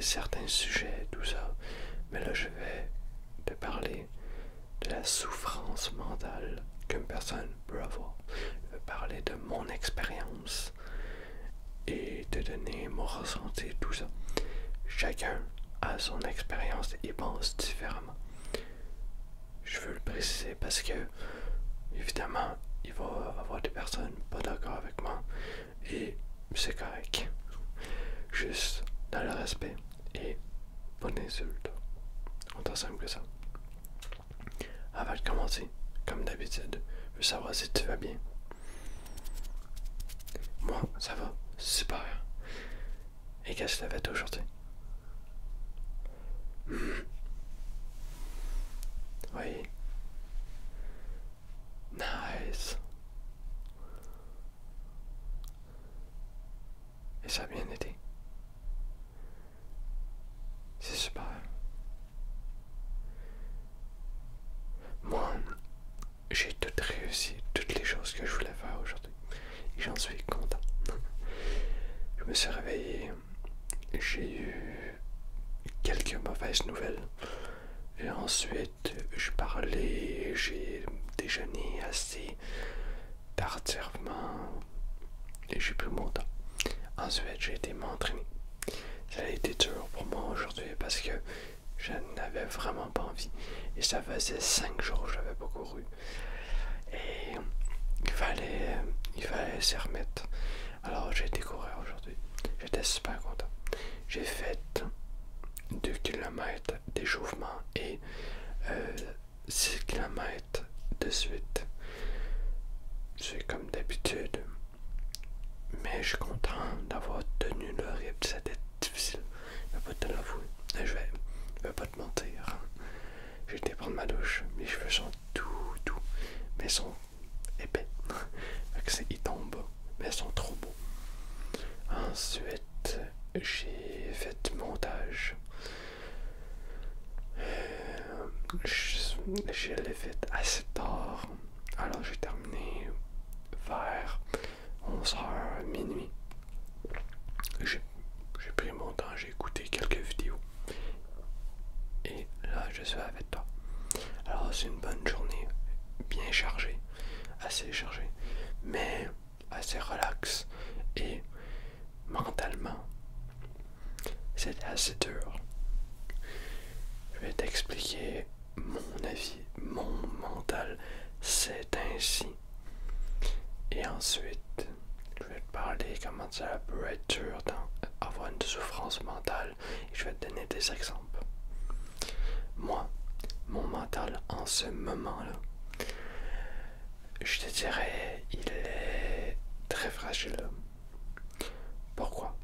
certains sujets, tout ça. Mais là, je vais te parler de la souffrance mentale qu'une personne peut avoir. Je vais parler de mon expérience et te donner mon ressenti, tout ça. Chacun a son expérience et pense différemment. Je veux le préciser parce que, évidemment, il va y avoir des personnes pas d'accord avec moi et c'est correct. Juste dans le respect et pas d'insulte. Autant simple que ça. Avant de commencer, comme d'habitude, je veux savoir si tu vas bien. Moi, ça va super. Et qu'est-ce que tu as fait aujourd'hui? Oui. Nice. Et ça a bien été. C'est super. Moi, j'ai tout réussi, toutes les choses que je voulais faire aujourd'hui. Et j'en suis content. Je me suis réveillé. J'ai eu quelques mauvaises nouvelles. Et ensuite, je parlais, j'ai déjeuné assez tardivement et j'ai pris mon temps. Ensuite, j'ai été m'entraîner. Ça a été dur pour moi aujourd'hui parce que je n'avais vraiment pas envie. Et ça faisait 5 jours que j'avais pas couru. Et il fallait s'y remettre. Alors j'ai été courir aujourd'hui. J'étais super content. J'ai fait 2 km d'échauffement et 6 km de suite. C'est comme d'habitude. Mais je suis content d'avoir tenu le rythme. C'était difficile. Je vais pas te l'avouer. Je vais pas te mentir. J'ai été prendre ma douche. Mes cheveux sont tout doux. Mais ils sont épais. Ils tombent. Mais ils sont trop beaux. Ensuite, j'ai fait du montage. Je l'ai fait assez tard. Alors j'ai terminé vers 11h, minuit. J'ai pris mon temps, j'ai écouté quelques vidéos. Et là, je suis avec toi. Alors c'est une bonne journée, bien chargée, assez chargée, mais assez relax. Et mentalement, c'était assez dur. Je vais t'expliquer mon avis, mon mental, c'est ainsi. Et ensuite, je vais te parler comment ça peut être dur d'avoir une souffrance mentale et je vais te donner des exemples. Moi, mon mental en ce moment-là, je te dirais, il est très fragile. Pourquoi?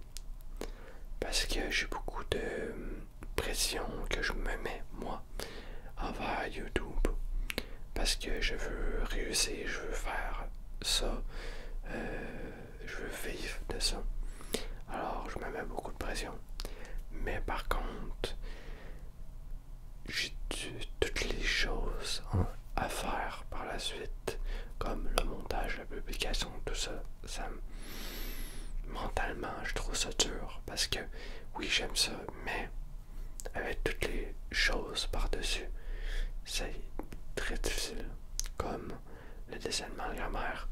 Parce que j'ai beaucoup de pression que je me mets, moi, envers YouTube. Parce que je veux réussir, je veux faire ça, je veux vivre de ça. Alors, je me mets beaucoup de pression. Mais par contre, j'ai toutes les choses à faire par la suite, comme le montage, la publication, tout ça. Mentalement, je trouve ça dur parce que oui, j'aime ça, mais avec toutes les choses par-dessus, c'est très difficile. Comme le dessinement de grammaire,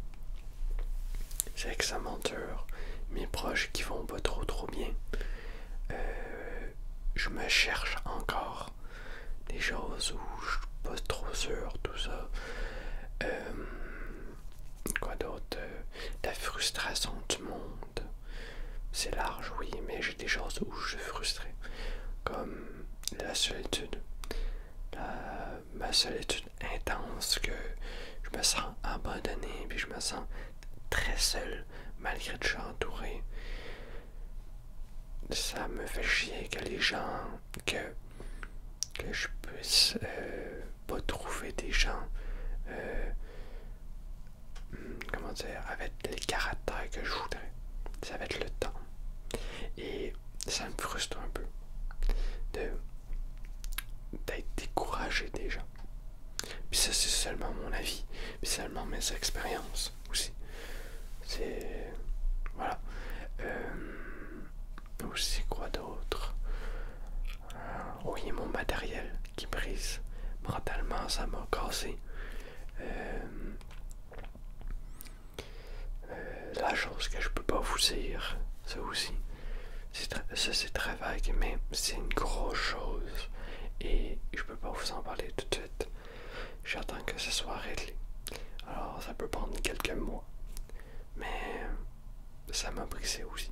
c'est extrêmement dur. Mes proches qui vont pas trop bien, je me cherche encore des choses où je suis pas trop sûr, tout ça. Quoi d'autre? La frustration du monde. C'est large, oui, mais j'ai des choses où je suis frustré. Comme la solitude. Ma solitude intense que je me sens abandonné, puis je me sens très seul malgré que je suis entouré. Ça me fait chier que les gens, que je puisse pas trouver des gens, comment dire, avec les caractères que je voudrais. Ça va être le temps. Et ça me frustre un peu d'être découragé des gens. Puis ça, c'est seulement mon avis, puis seulement mes expériences aussi. C'est... Voilà. Aussi quoi d'autre? Oui, mon matériel qui brise. Mentalement, ça m'a cassé. La chose que je peux pas vous dire, ça aussi, ça c'est très vague, mais c'est une grosse chose et je peux pas vous en parler tout de suite. J'attends que ce soit réglé. Alors ça peut prendre quelques mois, mais ça m'a brisé aussi.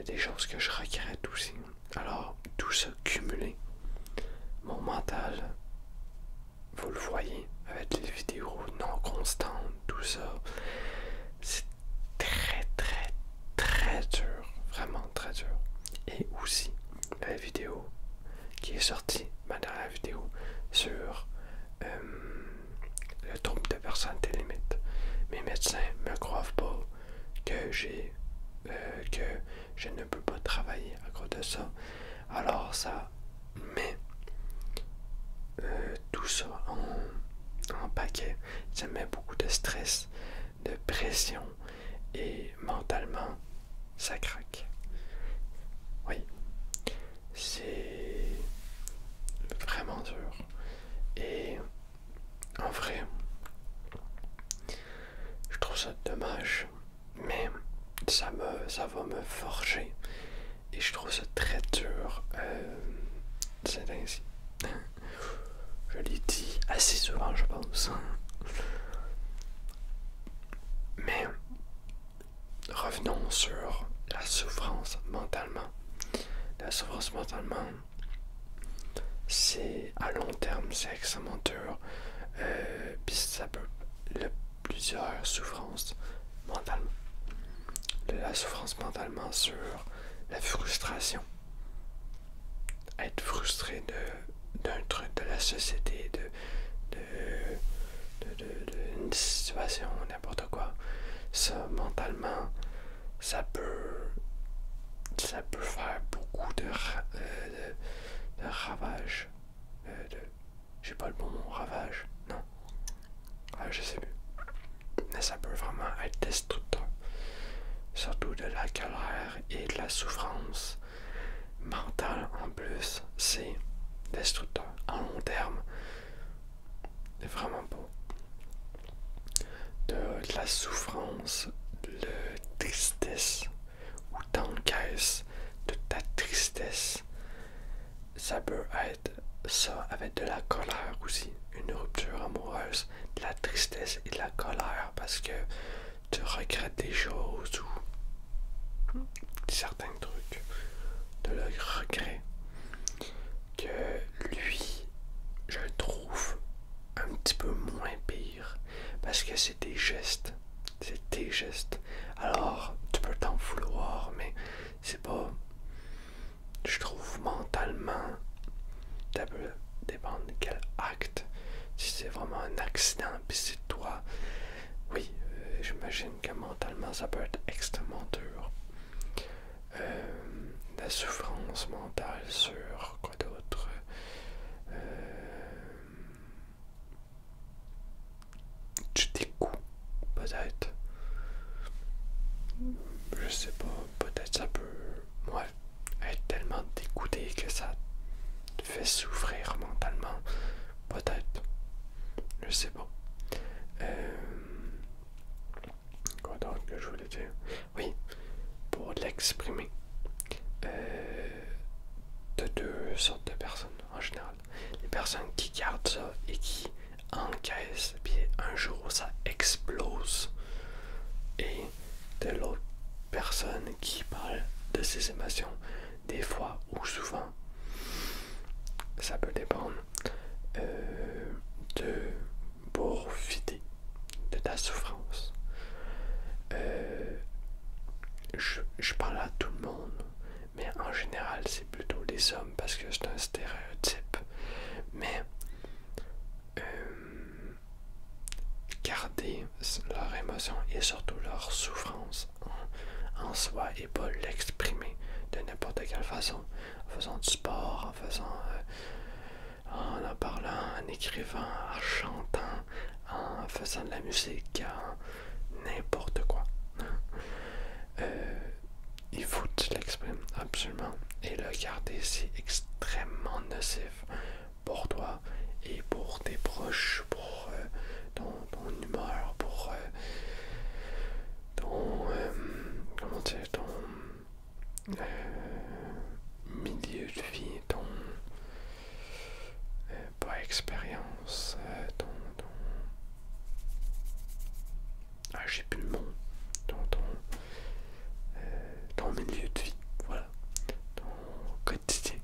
Des choses que je regrette aussi. Alors tout ça cumulé, mon mental, vous le voyez avec les vidéos non constantes, tout ça, c'est très très très dur, vraiment très dur. Et aussi la vidéo qui est sortie, ma dernière vidéo sur le trouble de personnalité limite. Mes médecins me croient pas que que je ne peux pas travailler à cause de ça. Alors ça met tout ça en paquet. Ça met beaucoup de stress, de pression et mentalement ça craque. Oui, c'est vraiment dur. Et en vrai, je trouve ça dommage, mais ça va me forger. Et je trouve ça très dur. C'est ainsi. Je l'ai dit assez souvent, je pense. Mais revenons sur la souffrance mentalement. La souffrance mentalement, c'est à long terme, c'est extrêmement dur. Puis ça peut plusieurs souffrances mentalement. La souffrance mentalement sur la frustration. Être frustré d'un truc de la société, d'une situation, n'importe quoi. Ça, mentalement, ça peut faire beaucoup de ravages. J'ai pas le bon mot, ravage, non. Je sais plus. Mais ça peut vraiment être destructeur. Surtout de la colère et de la souffrance mentale en plus, c'est destructeur. En long terme, c'est vraiment beau. De la souffrance, de la tristesse, ou t'encaisses de ta tristesse. Ça peut être ça avec de la colère aussi, une rupture amoureuse, de la tristesse et de la colère parce que tu regrettes des choses ou certains trucs, de le regret que lui, je le trouve un petit peu moins pire parce que c'est tes gestes, alors tu peux t'en vouloir, mais c'est pas, je trouve mentalement, ça peut dépendre de quel acte. Si c'est vraiment un accident puis c'est toi, oui, j'imagine que mentalement ça peut être extrêmement dur. La souffrance mentale sur quoi d'autre, tu t'écoutes peut-être, je sais pas, peut-être ça peut, ouais, être tellement dégoûté que ça te fait souffrir mentalement, peut-être, je sais pas. Quoi d'autre que je voulais dire? Oui, pour l'exprimer. De deux sortes de personnes en général. Les personnes qui gardent ça et qui encaissent, puis un jour ça explose. Et de l'autre personne qui parle de ses émotions, des fois ou souvent. Ça peut dépendre. Pour vider de ta souffrance. Je parle à tout le monde, mais en général c'est plutôt les hommes parce que c'est un stéréotype. Mais garder leur émotion et surtout leur souffrance en soi et pas l'exprimer de n'importe quelle façon, en faisant du sport, en parlant, en écrivant, en chantant, en faisant de la musique, en n'importe quoi. Il faut que tu l'exprimes absolument et le garder, c'est nocif pour toi et pour tes proches, pour ton humeur, pour ton, comment dire, ton milieu de vie, ton pas expérience, j'ai plus le mot, ton milieu de vie, voilà, ton quotidien.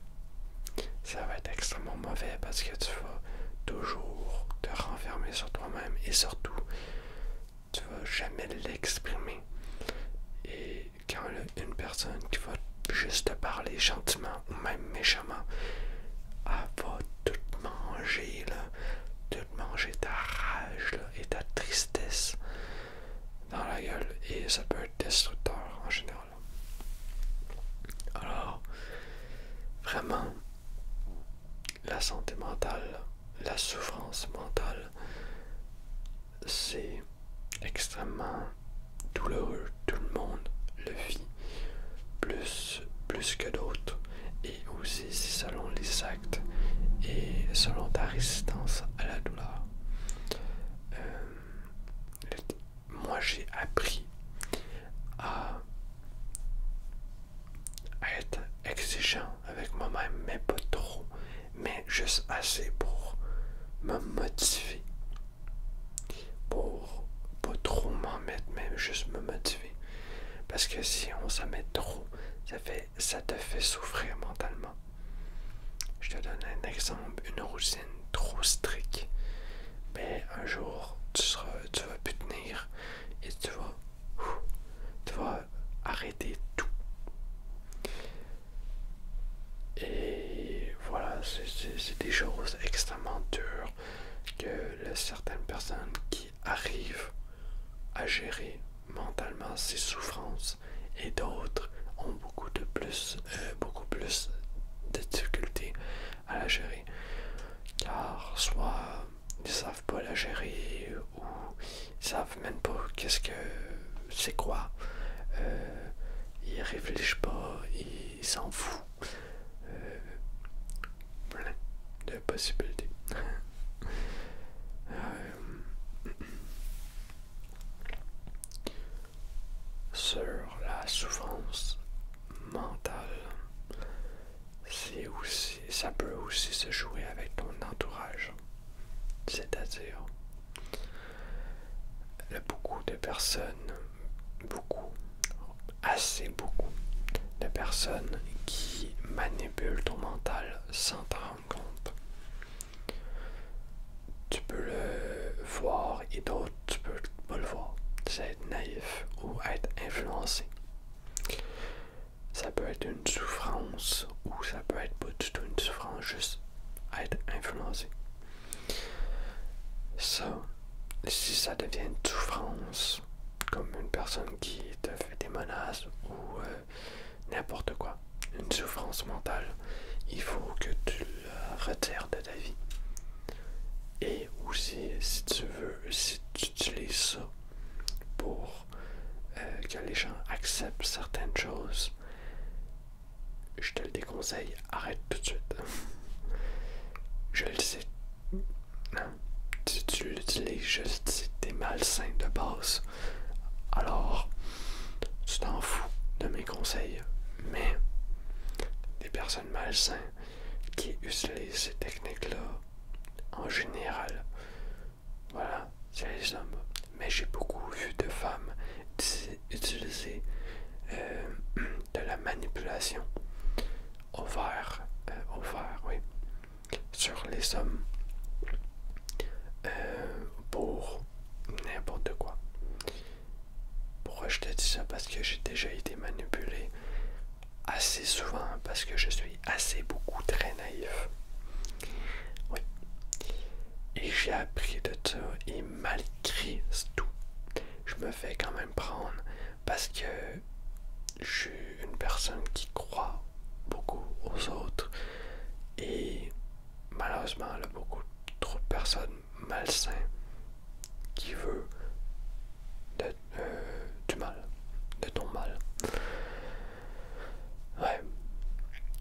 Ça va être extrêmement mauvais parce que tu vas toujours te renfermer sur toi-même et surtout, tu vas jamais l'exprimer. Et quand une personne qui va juste te parler gentiment ou même méchamment, elle va tout manger, là, tout manger ta rage là, et ta tristesse dans la gueule et ça peut être destructeur en général. Alors, vraiment, la santé mentale, la souffrance mentale, c'est extrêmement douloureux. Tout le monde le vit plus que d'autres. Et aussi, c'est selon les actes et selon ta résistance à la douleur. Moi, j'ai appris à être exigeant avec moi-même, mais pas trop, mais juste assez pour me motiver, pour pas trop m'en mettre, mais juste me motiver. Parce que si on s'en met trop, ça te fait souffrir mentalement. Je te donne un exemple, une routine trop stricte. Mais un jour, tu vas plus tenir et tu vas arrêter tout. Et voilà, c'est des choses extrêmement dures que certaines personnes qui arrivent à gérer mentalement ces souffrances et d'autres ont beaucoup plus de difficultés à la gérer. Car soit ils savent pas la gérer ou ils savent même pas c'est quoi. Ils réfléchissent pas, ils s'en foutent. Plein de possibilités. Sur la souffrance mentale, ça peut aussi se jouer avec ton entourage. C'est-à-dire, il y a beaucoup de personnes, assez beaucoup de personnes qui manipulent ton mental sans t'en rendre compte. Tu peux le voir et d'autres, tu peux pas le voir. C'est être naïf ou être influencé. Ça peut être une souffrance ou ça peut être pas du tout une souffrance, juste être influencé. Ça, si ça devient une souffrance, comme une personne qui te fait des menaces ou n'importe quoi, une souffrance mentale, il faut que tu la retires de ta vie. Et aussi, si tu utilises ça pour que les gens acceptent certaines choses, je te le déconseille, arrête tout de suite. Je le sais. Non. Si tu l'utilises juste si t'es malsain de base, alors tu t'en fous de mes conseils. Mais des personnes malsaines qui utilisent ces techniques-là, en général, voilà, c'est les hommes. Mais j'ai beaucoup vu de femmes utiliser de la manipulation ouvert, oui, sur les hommes pour n'importe quoi. Pourquoi je te dis ça? Parce que j'ai déjà été manipulé assez souvent, parce que je suis très naïf. Oui. Et j'ai appris de ça, et malgré tout, je me fais quand même prendre parce que je suis une personne qui croit beaucoup aux autres et malheureusement il y a beaucoup trop de personnes malsaines qui veulent du mal, de ton mal. Ouais.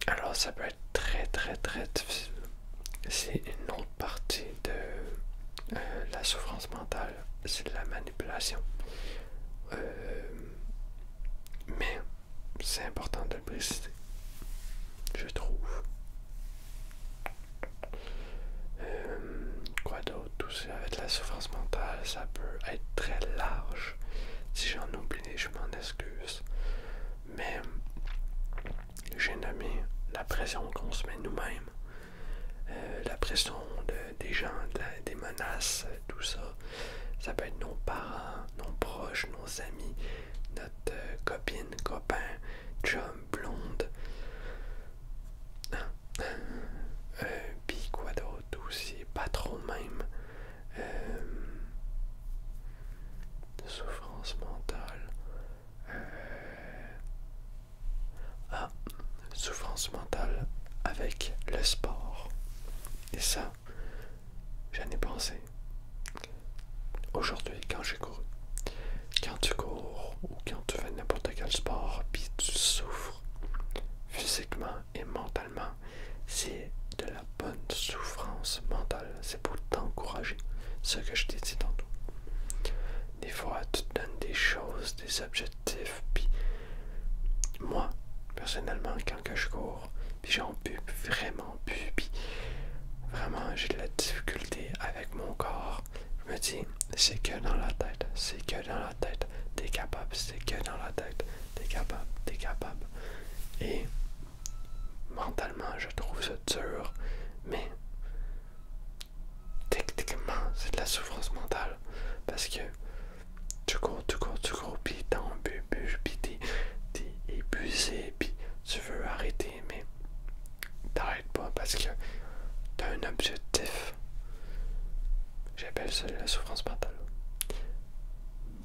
Alors ça peut être très très très difficile. C'est une autre partie de la souffrance mentale, c'est de la manipulation. Mais c'est important de le préciser, je trouve. Quoi d'autre aussi avec la souffrance mentale, ça peut être très large. Si j'en oublie, je m'en excuse. Mais j'ai nommé la pression qu'on se met nous-mêmes, la pression des gens, des menaces, tout ça. Ça peut être nos parents, nos proches, nos amis, notre copine, copain, chum, blonde. Puis quoi d'autre aussi, pas trop même. Souffrance mentale. Souffrance mentale avec le sport. Et ça, j'en ai pensé. Aujourd'hui, quand j'ai couru. Quand tu cours ou quand tu fais n'importe quel sport, puis tu souffres physiquement et mentalement, c'est de la bonne souffrance mentale. C'est pour t'encourager. Ce que je t'ai dit tantôt. Des fois, tu te donnes des choses, des objectifs, puis moi, personnellement, quand que je cours, puis j'en peux vraiment plus, puis vraiment j'ai de la difficulté avec mon corps, je me dis, c'est que dans la tête, c'est que dans la tête, t'es capable, c'est que dans la tête, t'es capable, t'es capable. Et mentalement, je trouve ça dur, mais techniquement, c'est de la souffrance mentale, parce que tu cours, puis t'en peux plus, puis t'es épuisé, puis tu veux arrêter, mais t'arrêtes pas parce que t'as un objectif. J'appelle ça la souffrance mentale.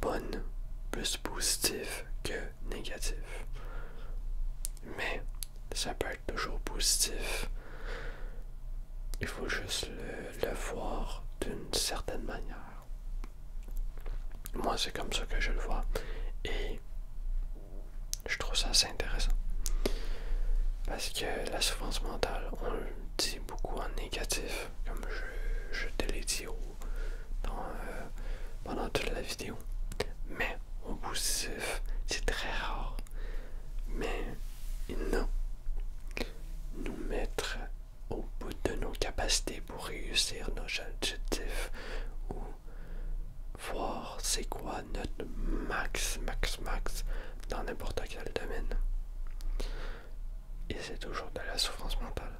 Bonne, plus positive que négative. Mais ça peut être toujours positif. Il faut juste le voir d'une certaine manière. Moi, c'est comme ça que je le vois. Et je trouve ça assez intéressant. Parce que la souffrance mentale, on le dit beaucoup en négatif, comme je te l'ai dit pendant toute la vidéo. Mais en positif, c'est très rare. Mais non, nous mettre au bout de nos capacités pour réussir nos objectifs ou voir c'est quoi notre max dans n'importe quel domaine. Et c'est toujours de la souffrance mentale.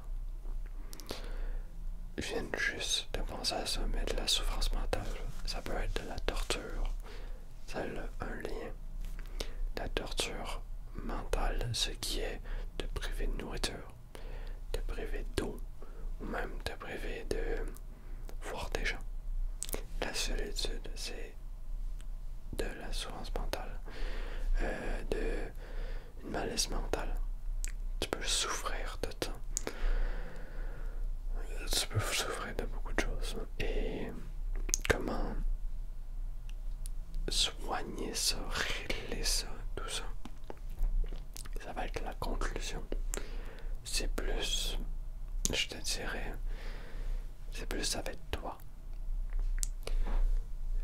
Je viens juste de penser à ça, mais de la souffrance mentale, ça peut être de la torture. Ça a un lien. La torture mentale, ce qui est de priver de nourriture, de priver d'eau, ou même de priver de voir des gens. La solitude, c'est de la souffrance mentale, de une malaise mentale. Tu peux souffrir de ça. Tu peux souffrir de beaucoup de choses. Et comment soigner ça, régler ça, tout ça. Ça va être la conclusion. C'est plus, je te dirais, c'est plus avec toi.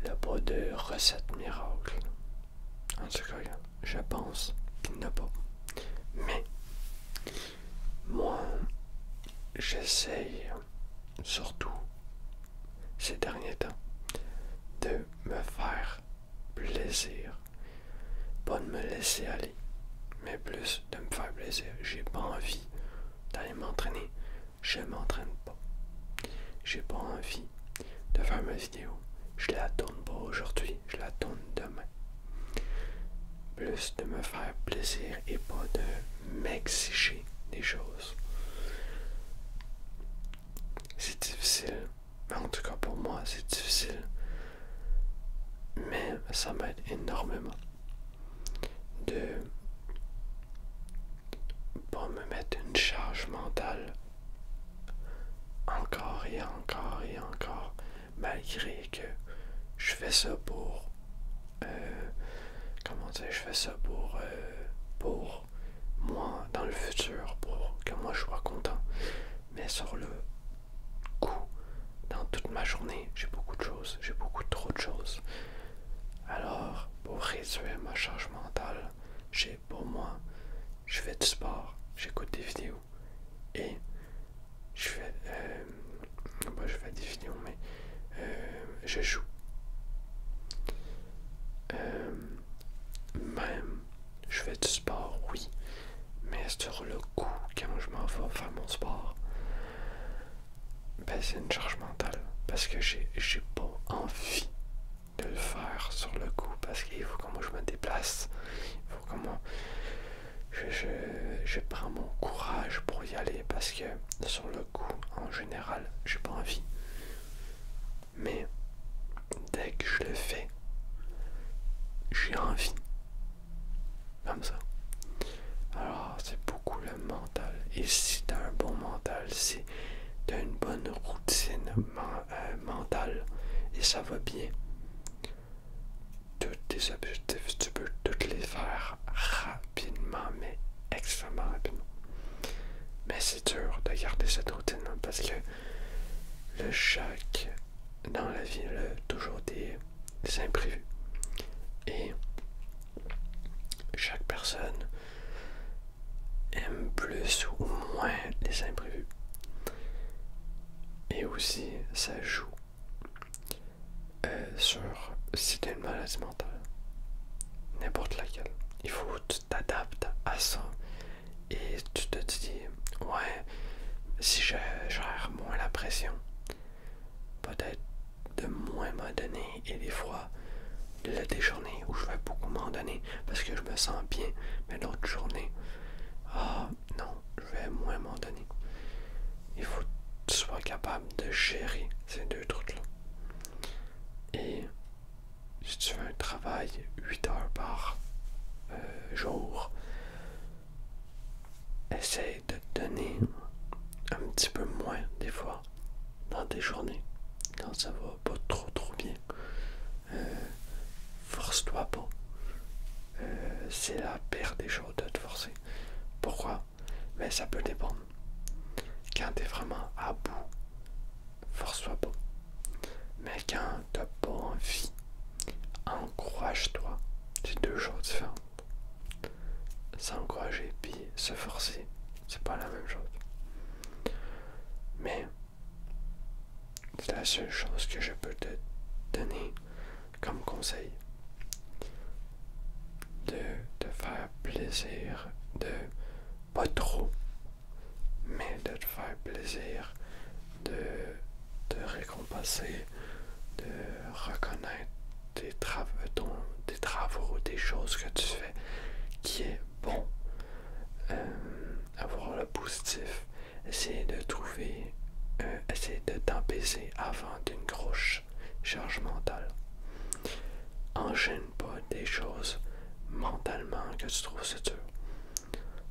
Il n'y a pas de recette miracle. En tout cas, je pense qu'il n'y en a pas. Mais, moi, j'essaye, surtout ces derniers temps, de me faire plaisir. Pas de me laisser aller, mais plus de me faire plaisir. J'ai pas envie d'aller m'entraîner. Je m'entraîne pas. J'ai pas envie de faire ma vidéo. Je la tourne pas aujourd'hui, je la tourne demain. Plus de me faire plaisir et pas de m'exiger des choses. C'est difficile. En tout cas pour moi, c'est difficile. Mais ça m'aide énormément de pas me mettre une charge mentale encore et encore et encore, malgré que je fais ça pour comment dire, je fais ça pour moi dans le futur, pour que moi je sois content. des vidéos et je fais, je fais des vidéos, mais je joue. Même, je fais du sport, oui, mais sur le coup, quand je m'en vais faire mon sport, ben c'est une charge mentale, parce que j'ai pas envie de le faire sur le coup, parce qu'il faut que moi je me déplace, il faut que moi je prends mon courage pour y aller, parce que sur le coup, en général, j'ai pas envie. Mais dès que je le fais, j'ai envie. Comme ça. Alors, c'est beaucoup le mental. Et si t'as un bon mental, si t'as une bonne routine mentale et ça va bien, tous tes objectifs, tu peux tous les faire rapidement, mais extrêmement rapidement. Mais c'est dur de garder cette routine parce que le choc dans la vie, il y a toujours des imprévus. Et chaque personne aime plus ou moins les imprévus. Et aussi, ça joue sur si tu as une maladie mentale, n'importe laquelle. Il faut que tu t'adaptes à ça et tu te dis, ouais, si je gère moins la pression, peut-être de moins m'en donner, et des fois, des journées où je vais beaucoup m'en donner parce que je me sens bien, mais d'autres journées, ah non, je vais moins m'en donner. Il faut que tu sois capable de gérer ces deux trucs-là. Et si tu fais un travail 8 heures par jour, essaye de te donner un petit peu moins des fois dans des journées quand ça va pas trop bien. Force-toi pas. C'est la pire des choses de te forcer. Pourquoi? Mais ça peut dépendre. Quand t'es vraiment à bout, force-toi pas. Mais quand t'as pas envie, encourage-toi. C'est deux choses différentes. S'encourager puis se forcer, c'est pas la même chose. Mais c'est la seule chose que je peux te donner comme conseil. De te faire plaisir, de pas trop, mais de te faire plaisir, de te récompenser, de reconnaître tes travaux, des choses que tu fais qui est bon. Avoir le positif, essayer de trouver, essayer de t'empaiser avant d'une grosse charge mentale. Enchaîne pas des choses mentalement que tu trouves c'est dur.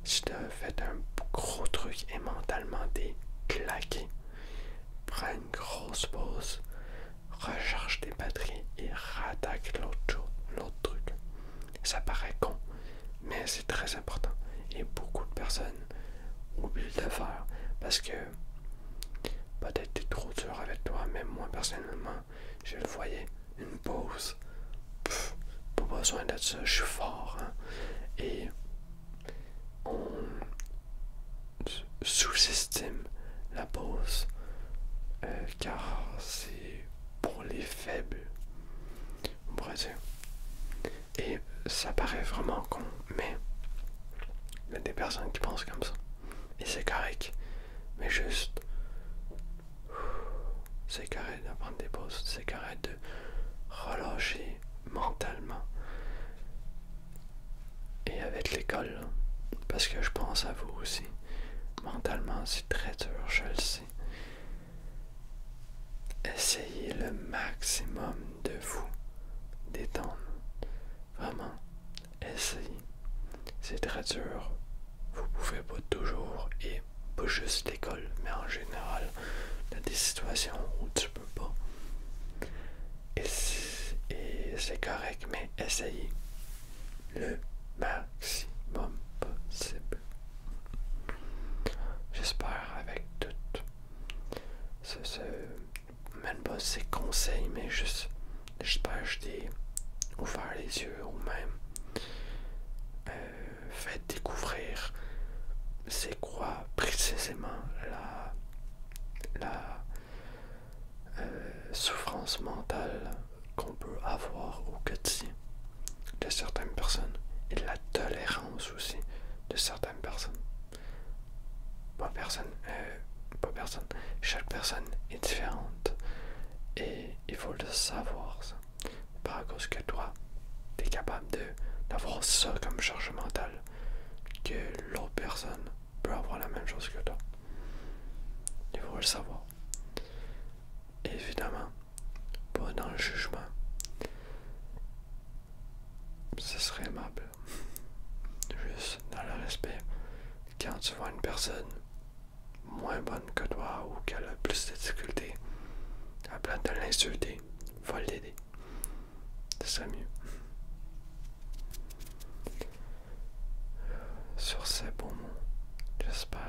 Si tu as fait un gros truc et mentalement t'es claqué, prends une grosse pause, recharge tes batteries et rattaque l'autre truc. Ça paraît con, mais c'est très important. Et beaucoup de personnes oublient de le faire parce que peut-être t'es trop dur avec toi, mais moi personnellement, je le voyais, une pause. Pas besoin de ça, je suis fort. Hein? Et on sous-estime la pause car c'est pour les faibles, on pourrait dire. Et ça paraît vraiment con, mais il y a des personnes qui pensent comme ça. Et c'est correct. Mais juste, c'est correct de prendre des pauses, c'est correct de relâcher mentalement. Et avec l'école, parce que je pense à vous aussi, mentalement c'est très dur, je le sais. Essayez le maximum de vous détendre. Vraiment, essayez. C'est très dur. Vous pouvez pas toujours, et pas juste l'école, mais en général, il y a des situations où tu peux pas. Et c'est correct, mais essayez le maximum possible. J'espère avec tout même pas ces conseils, mais juste j'espère que je t'ai ouvert les yeux ou même fait découvrir c'est quoi aisément la souffrance mentale qu'on peut avoir au quotidien de certaines personnes et de la tolérance aussi de certaines personnes. Pas personne, chaque personne est différente et il faut le savoir ça. Pas à cause que toi, t'es capable d'avoir ça comme charge mentale, que l'autre personne peut avoir la même chose que toi. Il faut le savoir. Évidemment, pas dans le jugement. Ce serait aimable. Juste dans le respect. Quand tu vois une personne moins bonne que toi ou qu'elle a plus de difficultés, à place de l'insulter, va l'aider. Ce serait mieux. Sur ces beaux mots, j'espère